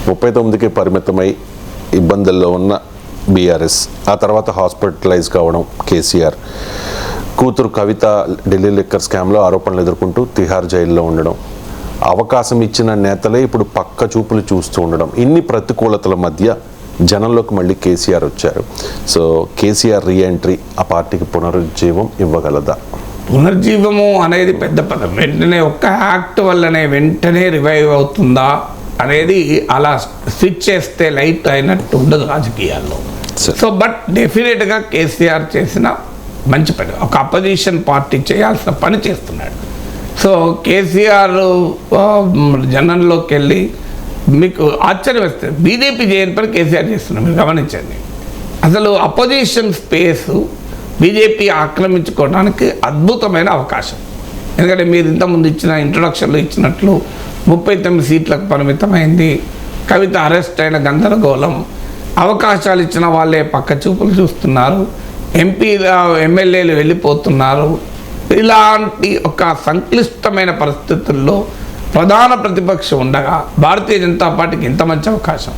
39కి పరిమితమై ఇబ్బందుల్లో ఉన్న బీఆర్ఎస్, ఆ తర్వాత హాస్పిటలైజ్ కావడం కేసీఆర్, కూతురు కవిత ఢిల్లీ లిక్కర్ స్కామ్లో ఆరోపణలు ఎదుర్కొంటూ తిహార్ జైల్లో ఉండడం, అవకాశం ఇచ్చిన నేతలే ఇప్పుడు పక్క చూపులు చూస్తూ ఉండడం, ఇన్ని ప్రతికూలతల మధ్య జనంలోకి మళ్ళీ కేసీఆర్ వచ్చారు. సో కేసీఆర్ రీఎంట్రీ ఆ పార్టీకి పునరుజ్జీవం ఇవ్వగలదా? పునర్జీవము అనేది పెద్ద పదం. వెంటనే ఒక్క యాక్ట్ వల్లనే వెంటనే రివైవ్ అవుతుందా అనేది అలా స్విచ్ చేస్తే లైట్ అయినట్టు ఉండదు రాజకీయాల్లో. సో బట్ డెఫినెట్గా కేసీఆర్ చేసిన మంచి పని, ఒక అపోజిషన్ పార్టీ చేయాల్సిన పని చేస్తున్నాడు. సో కేసీఆర్ జనంలోకి వెళ్ళి మీకు ఆశ్చర్యం వేస్తే బీజేపీ చేయని పని కేసీఆర్ చేస్తున్నాడు. మీరు గమనించండి, అసలు అపోజిషన్ స్పేసు బీజేపీ ఆక్రమించుకోవడానికి అద్భుతమైన అవకాశం. ఎందుకంటే మీరు ఇంతకుముందు ఇచ్చిన ఇంట్రొడక్షన్లో ఇచ్చినట్లు 39 సీట్లకు పరిమితమైంది, కవిత అరెస్ట్ అయిన గందరగోళం, అవకాశాలు ఇచ్చిన వాళ్ళే పక్క చూపులు చూస్తున్నారు, ఎమ్మెల్యేలు వెళ్ళిపోతున్నారు. ఇలాంటి ఒక సంక్లిష్టమైన పరిస్థితుల్లో ప్రధాన ప్రతిపక్షం ఉండగా భారతీయ జనతా పార్టీకి ఇంత మంచి అవకాశం,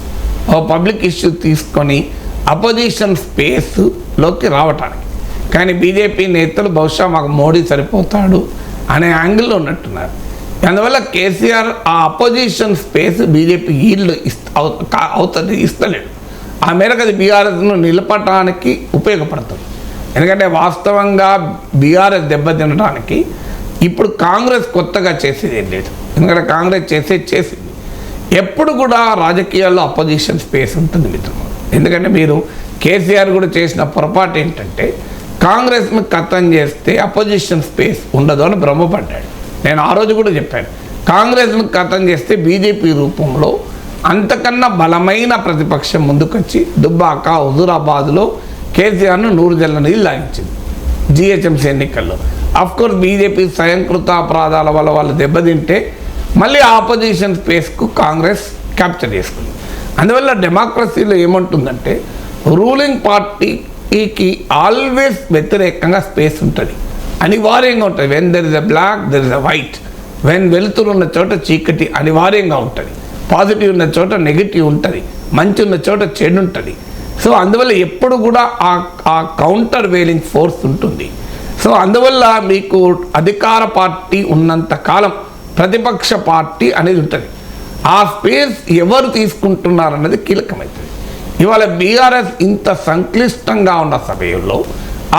ఓ పబ్లిక్ ఇష్యూ తీసుకొని అపోజిషన్ స్పేస్లోకి రావటానికి. కానీ బీజేపీ నేతలు బహుశా మాకు మోడీ సరిపోతాడు అనే యాంగిల్లో ఉన్నట్టున్నారు. అందువల్ల కేసీఆర్ ఆ అపోజిషన్ స్పేస్ బీజేపీ ఈల్డ్ అవుతుంది, ఇస్తలేడు. ఆ మేరకు అది బీఆర్ఎస్ను నిలపటానికి ఉపయోగపడుతుంది. ఎందుకంటే వాస్తవంగా బీఆర్ఎస్ దెబ్బతినడానికి ఇప్పుడు కాంగ్రెస్ కొత్తగా చేసేది ఏం లేదు. ఎందుకంటే కాంగ్రెస్ చేసింది ఎప్పుడు కూడా రాజకీయాల్లో అపోజిషన్ స్పేస్ ఉంటుంది మిత్రులు. ఎందుకంటే మీరు కేసీఆర్ కూడా చేసిన పొరపాటు ఏంటంటే కాంగ్రెస్ని ఖతం చేస్తే అపోజిషన్ స్పేస్ ఉండదు అని భ్రమపడ్డాడు. నేను ఆ రోజు కూడా చెప్పాను, కాంగ్రెస్ను ఖతం చేస్తే బీజేపీ రూపంలో అంతకన్నా బలమైన ప్రతిపక్షం ముందుకొచ్చి దుబ్బాక, హుజూరాబాద్లో కేసీఆర్ను 100 జల్ల నీళ్ళు లాగించింది జిహెచ్ఎంసీ ఎన్నికల్లో. అఫ్కోర్స్ బీజేపీ స్వయంకృత అపరాధాల వల్ల వాళ్ళు దెబ్బతింటే మళ్ళీ ఆపోజిషన్ స్పేస్కు కాంగ్రెస్ క్యాప్చర్ చేసుకుంది. అందువల్ల డెమోక్రసీలో ఏముంటుందంటే రూలింగ్ పార్టీకి ఆల్వేస్ వ్యతిరేకంగా స్పేస్ ఉంటుంది, అనివార్యంగా ఉంటుంది. When there is a black there is a white, వెన్ వెలుతురు ఉన్న చోట చీకటి అనివార్యంగా ఉంటుంది, పాజిటివ్ ఉన్న చోట నెగిటివ్ ఉంటుంది, మంచి ఉన్న చోట చెడు ఉంటుంది. సో అందువల్ల ఎప్పుడు కూడా ఆ కౌంటర్ వేలింగ్ ఫోర్స్ ఉంటుంది. సో అందువల్ల మీకు అధికార పార్టీ ఉన్నంత కాలం ప్రతిపక్ష పార్టీ అనేది ఉంటుంది. ఆ స్పేస్ ఎవరు తీసుకుంటున్నారన్నది కీలకమవుతుంది. ఇవాళ బీఆర్ఎస్ ఇంత సంక్లిష్టంగా ఉన్న సమయంలో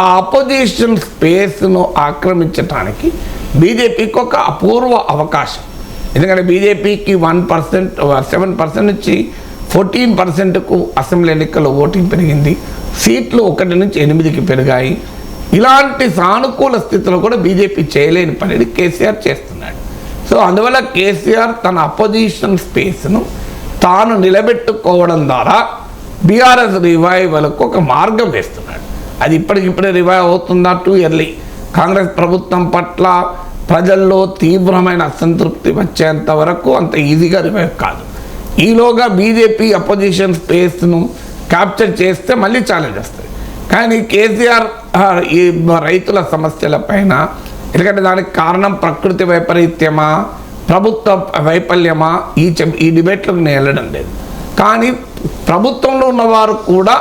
ఆ అపోజిషన్ స్పేస్ను ఆక్రమించడానికి బీజేపీకి ఒక అపూర్వ అవకాశం. ఎందుకంటే బీజేపీకి 1%, 7% నుంచి 14%కు అసెంబ్లీ ఎన్నికల్లో ఓటింగ్ పెరిగింది, సీట్లు 1 నుంచి 8కి పెరిగాయి. ఇలాంటి సానుకూల స్థితిలో కూడా బీజేపీ చేయలేని పనిని కేసీఆర్ చేస్తున్నాడు. సో అందువల్ల కేసీఆర్ తన అపోజిషన్ స్పేస్ను తాను నిలబెట్టుకోవడం ద్వారా బీఆర్ఎస్ రివైవల్కు ఒక మార్గం వేస్తున్నాడు. అది ఇప్పటికిప్పుడే రివైవ్ అవుతుందా? Too early. కాంగ్రెస్ ప్రభుత్వం పట్ల ప్రజల్లో తీవ్రమైన అసంతృప్తి వచ్చేంత వరకు అంత ఈజీగా రివైవ్ కాదు. ఈలోగా బీజేపీ అపోజిషన్ స్పేస్ను క్యాప్చర్ చేస్తే మళ్ళీ ఛాలెంజ్ వస్తుంది. కానీ కేసీఆర్ ఈ రైతుల సమస్యల పైన, ఎందుకంటే దానికి కారణం ప్రకృతి వైపరీత్యమా, ప్రభుత్వ వైఫల్యమా, ఈ డిబేట్లోకి నేను వెళ్ళడం లేదు. కానీ ప్రభుత్వంలో ఉన్నవారు కూడా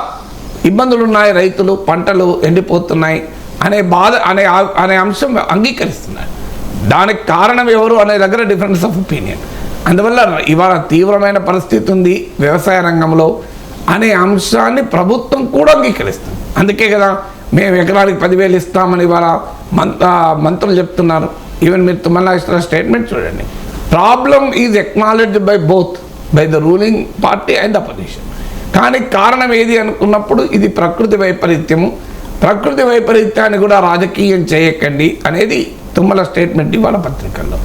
ఇబ్బందులు ఉన్నాయి, రైతులు పంటలు ఎండిపోతున్నాయి అనే బాధ అనే అంశం అంగీకరిస్తున్నారు. దానికి కారణం ఎవరు అనే దగ్గర డిఫరెన్స్ ఆఫ్ ఒపీనియన్. అందువల్ల ఇవాళ తీవ్రమైన పరిస్థితి ఉంది వ్యవసాయ రంగంలో అనే అంశాన్ని ప్రభుత్వం కూడా అంగీకరిస్తుంది. అందుకే కదా మేము ఎకరానికి 10,000 ఇస్తామని ఇవాళ మంత్రులు చెప్తున్నారు. ఈవెన్ మీరు తుమ్మల నాగేశ్వరరావు స్టేట్మెంట్ చూడండి. Problem is ఎక్నాలెడ్జ్డ్ by both, by the ruling party and opposition. కానీ కారణం ఏది అనుకున్నప్పుడు ఇది ప్రకృతి వైపరీత్యము, ప్రకృతి వైపరీత్యాన్ని కూడా రాజకీయం చేయకండి అనేది తుమ్మల స్టేట్మెంట్ ఇవాళ పత్రికల్లో.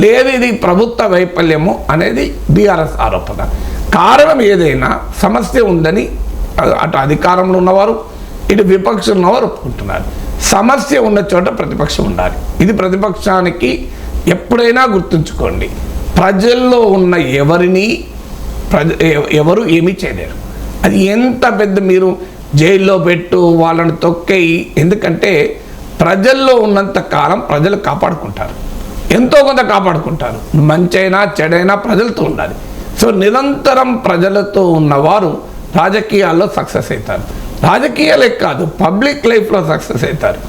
లేదు ఇది ప్రభుత్వ వైఫల్యము అనేది బీఆర్ఎస్ ఆరోపణ. కారణం ఏదైనా సమస్య ఉందని అటు అధికారంలో ఉన్నవారు ఇటు విపక్షం ఉన్నవారు ఒప్పుకుంటున్నారు. సమస్య ఉన్న చోట ప్రతిపక్షం ఉండాలి. ఇది ప్రతిపక్షానికి ఎప్పుడైనా గుర్తుంచుకోండి, ప్రజల్లో ఉన్న ఎవరు ఏమీ చేయలేరు. అది ఎంత పెద్ద మీరు జైల్లో పెట్టు, వాళ్ళని తొక్కేయి, ఎందుకంటే ప్రజల్లో ఉన్నంత కాలం ప్రజలు కాపాడుకుంటారు, ఎంతో కొంత కాపాడుకుంటారు. మంచైనా చెడైనా ప్రజలతో ఉండాలి. సో నిరంతరం ప్రజలతో ఉన్నవారు రాజకీయాల్లో సక్సెస్ అవుతారు. రాజకీయాలే కాదు, పబ్లిక్ లైఫ్లో సక్సెస్ అవుతారు.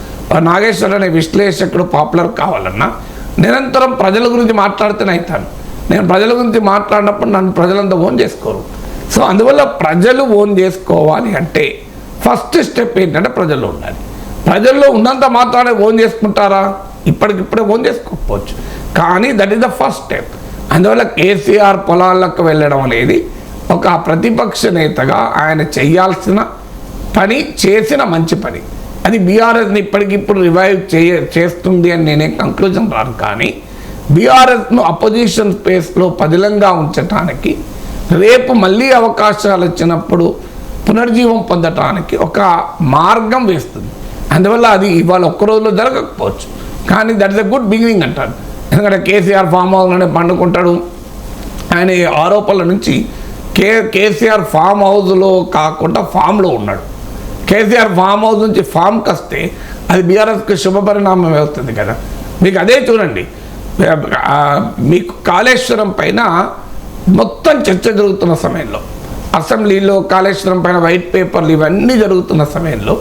నాగేశ్వర్ అనే విశ్లేషకుడు పాపులర్ కావాలన్నా నిరంతరం ప్రజల గురించి మాట్లాడితేనే అవుతాను. నేను ప్రజల గురించి మాట్లాడినప్పుడు నన్ను ప్రజలంతా ఓన్ చేసుకోరు. సో అందువల్ల ప్రజలు ఓన్ చేసుకోవాలి అంటే ఫస్ట్ స్టెప్ ఏంటంటే ప్రజల్లో ఉండాలి. ప్రజల్లో ఉన్నంత మాత్రాన్ని ఓన్ చేసుకుంటారా? ఇప్పటికిప్పుడే ఓన్ చేసుకోకపోవచ్చు, కానీ that is the first step. అందువల్ల కేసీఆర్ పొలాలకు వెళ్ళడం అనేది ఒక ప్రతిపక్ష నేతగా ఆయన చేయాల్సిన పని, చేసిన మంచి పని. అది బీఆర్ఎస్ని ఇప్పటికిప్పుడు రివైవ్ చేస్తుంది అని నేనేం కంక్లూజన్ రాను, కానీ బీఆర్ఎస్ను అపోజిషన్ స్పేస్లో పదిలంగా ఉంచటానికి, రేపు మళ్ళీ అవకాశాలు వచ్చినప్పుడు పునర్జీవం పొందటానికి ఒక మార్గం వేస్తుంది. అందువల్ల అది ఇవాళ ఒక్క రోజులో జరగకపోవచ్చు, కానీ that is a good beginning అంటారు. ఎందుకంటే కేసీఆర్ ఫామ్ హౌస్లోనే పండుకుంటాడు. ఆయన ఆరోపణల నుంచి కేసీఆర్ ఫామ్ హౌస్లో కాకుండా ఫామ్లో ఉన్నాడు. కేసీఆర్ ఫామ్ హౌస్ నుంచి ఫామ్కి వస్తే అది బీఆర్ఎస్కి శుభపరిణామం అవుతుంది కదా. మీకు అదే చూడండి, మీకు కాళేశ్వరం పైన మొత్తం చర్చ జరుగుతున్న సమయంలో, అసెంబ్లీలో కాళేశ్వరం పైన వైట్ పేపర్లు ఇవన్నీ జరుగుతున్న సమయంలో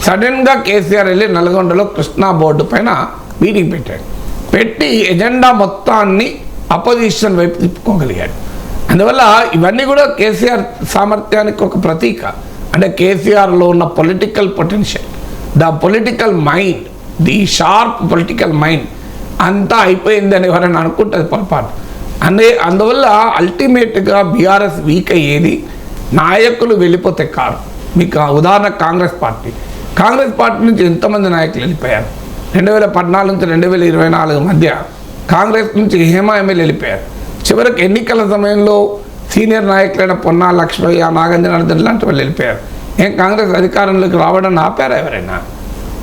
సడన్గా కేసీఆర్ వెళ్ళి నల్గొండలో కృష్ణా బోర్డు పైన మీటింగ్ పెట్టి ఎజెండా మొత్తాన్ని అపోజిషన్ వైపు తిప్పుకోగలిగాడు. అందువల్ల ఇవన్నీ కూడా కేసీఆర్ సామర్థ్యానికి ఒక ప్రతీక. అంటే కేసీఆర్లో ఉన్న political potential, the political mind, the sharp political mind అంతా అయిపోయిందని ఎవరైనా అనుకుంటుంది పొరపాటు. అందువల్ల అల్టిమేట్గా బీఆర్ఎస్ వీక్ అయ్యేది నాయకులు వెళ్ళిపోతే కాదు. మీకు ఉదాహరణ కాంగ్రెస్ పార్టీ నుంచి ఎంతమంది నాయకులు వెళ్ళిపోయారు. 2014 నుంచి 2024 మధ్య కాంగ్రెస్ నుంచి హేమాఎంఎల్ వెళ్ళిపోయారు. చివరికి ఎన్నికల సమయంలో సీనియర్ నాయకులైన పొన్నా లక్ష్మయ్య, నాగేంద్రనాథ్ లాంటి వాళ్ళు వెళ్ళిపోయారు. కాంగ్రెస్ అధికారంలోకి రావడం ఆపారా ఎవరైనా?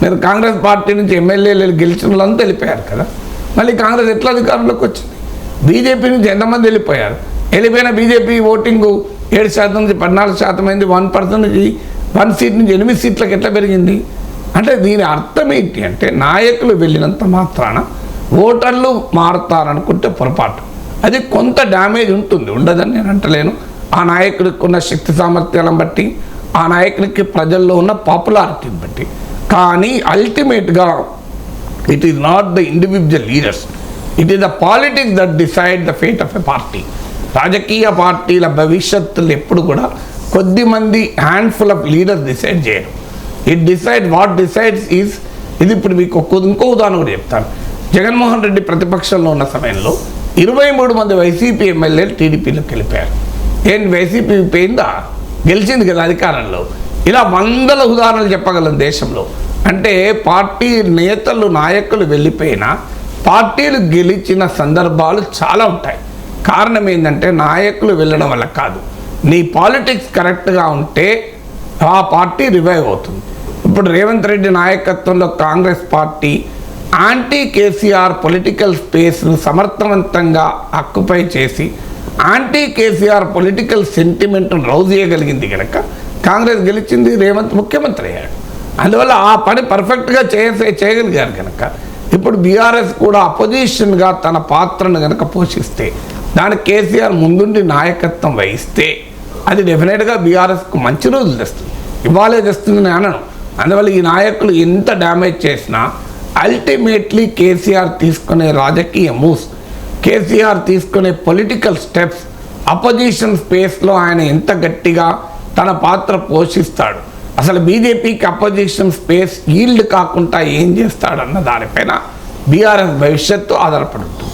మీరు కాంగ్రెస్ పార్టీ నుంచి ఎమ్మెల్యేలు గెలిచిన వాళ్ళంతా వెళ్ళిపోయారు కదా. మళ్ళీ కాంగ్రెస్ ఎట్లా అధికారంలోకి వచ్చింది? బీజేపీ నుంచి ఎంతమంది వెళ్ళిపోయారు? వెళ్ళిపోయిన బీజేపీ ఓటింగు 7% నుంచి 14% అయింది. 1% నుంచి 1 సీట్ నుంచి 8 సీట్లకు ఎట్లా పెరిగింది? అంటే దీని అర్థం ఏంటి అంటే, నాయకులు వెళ్ళినంత మాత్రాన ఓటర్లు మారుతారనుకుంటే పొరపాటు. అది కొంత డ్యామేజ్ ఉంటుంది, ఉండదని నేను అంటలేను. ఆ నాయకుడికి ఉన్న శక్తి సామర్థ్యాలను బట్టి, ఆ నాయకుడికి ప్రజల్లో ఉన్న పాపులారిటీని బట్టి. కానీ అల్టిమేట్గా it is not the individual leaders, it is the politics that decide the fate of a party. రాజకీయ పార్టీల భవిష్యత్తులు ఎప్పుడు కూడా కొద్దిమంది హ్యాండ్ఫుల్ ఆఫ్ లీడర్స్ డిసైడ్ చేయరు. It decide what decides is. ఇది ఇప్పుడు మీకు ఇంకో ఉదాహరణ కూడా చెప్తాను. జగన్మోహన్ రెడ్డి ప్రతిపక్షంలో ఉన్న సమయంలో 23 మంది వైసీపీ ఎమ్మెల్యేలు టీడీపీలోకి వెళ్ళిపోయారు. వైసీపీ పోయిందా? గెలిచింది కదా అధికారంలో. ఇలా వందల ఉదాహరణలు చెప్పగలం దేశంలో. అంటే పార్టీ నేతలు, నాయకులు వెళ్ళిపోయినా పార్టీలు గెలిచిన సందర్భాలు చాలా ఉంటాయి. కారణం ఏంటంటే నాయకులు వెళ్ళడం వల్ల కాదు, నీ పాలిటిక్స్ కరెక్ట్గా ఉంటే ఆ పార్టీ రివైవ్ అవుతుంది. ఇప్పుడు రేవంత్ రెడ్డి నాయకత్వంలో Congress party anti KCR political స్పేస్ను సమర్థవంతంగా ఆక్యుపై చేసి యాంటీ కేసీఆర్ పొలిటికల్ సెంటిమెంట్ను రౌజ్ చేయగలిగింది కనుక కాంగ్రెస్ గెలిచింది, రేవంత్ ముఖ్యమంత్రి అయ్యాడు. అందువల్ల ఆ పని పర్ఫెక్ట్గా చేయగలిగారు కనుక ఇప్పుడు బీఆర్ఎస్ కూడా అపోజిషన్గా తన పాత్రను కనుక పోషిస్తే, దానికి కేసీఆర్ ముందుండి నాయకత్వం వహిస్తే అది డెఫినెట్గా బీఆర్ఎస్కు మంచి రోజులు తెస్తుంది. ఇవాళే తెస్తుంది నేను అనను. అందువల్ల ఈ నాయకులు ఎంత డ్యామేజ్ చేసినా అల్టిమేట్లీ కేసీఆర్ తీసుకునే రాజకీయ మూవ్స్, కేసీఆర్ తీసుకునే పొలిటికల్ స్టెప్స్, అపోజిషన్ స్పేస్లో ఆయన ఎంత గట్టిగా తన పాత్ర పోషిస్తాడు, అసలు బీజేపీకి అపోజిషన్ స్పేస్ ఈల్డ్ కాకుండా ఏం చేస్తాడన్న దానిపైన బీఆర్ఎస్ భవిష్యత్తు ఆధారపడి ఉంటుంది.